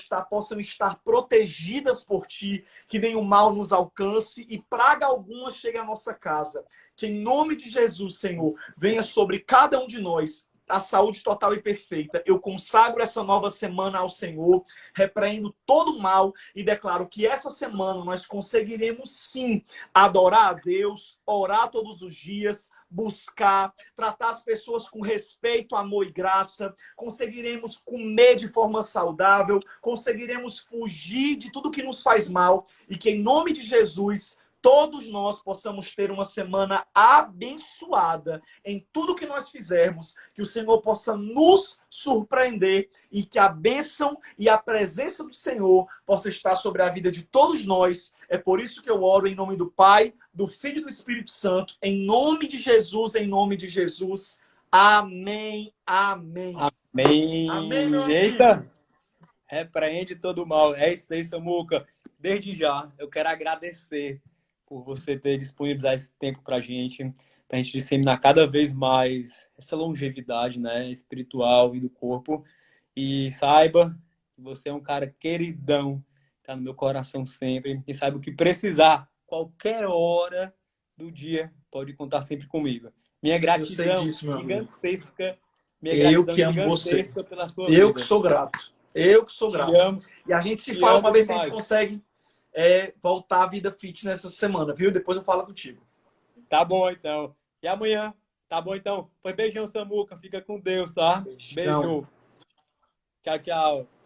estar protegidas por Ti, que nenhum mal nos alcance e praga alguma chegue à nossa casa. Que, em nome de Jesus, Senhor, venha sobre cada um de nós a saúde total e perfeita. Eu consagro essa nova semana ao Senhor, repreendo todo o mal e declaro que essa semana nós conseguiremos sim adorar a Deus, orar todos os dias, buscar, tratar as pessoas com respeito, amor e graça, conseguiremos comer de forma saudável, conseguiremos fugir de tudo que nos faz mal e que, em nome de Jesus, todos nós possamos ter uma semana abençoada em tudo que nós fizermos, que o Senhor possa nos surpreender e que a bênção e a presença do Senhor possa estar sobre a vida de todos nós. É por isso que eu oro em nome do Pai, do Filho e do Espírito Santo, em nome de Jesus, em nome de Jesus. Amém, amém. Amém, meu Amém. amigo. Eita, repreende todo o mal. É isso aí, Samuca. Desde já, eu quero agradecer por você ter disponibilizado esse tempo para a gente disseminar cada vez mais essa longevidade, né, espiritual e do corpo. E saiba que você é um cara queridão, tá no meu coração sempre. E saiba o que precisar, qualquer hora do dia, pode contar sempre comigo. Minha Eu sei gratidão disso, meu amigo. gigantesca, minha Eu gratidão que amo você. gigantesca pela sua Eu que vida. sou grato. Eu que sou Te grato. amo, E a gente se te fala para amo ver se a gente demais. consegue voltar à vida fit nessa semana, viu? Depois eu falo contigo. Tá bom, então. E amanhã? Tá bom, então. Pois beijão, Samuca. Fica com Deus, tá? Beijão. Beijo. Tchau, tchau.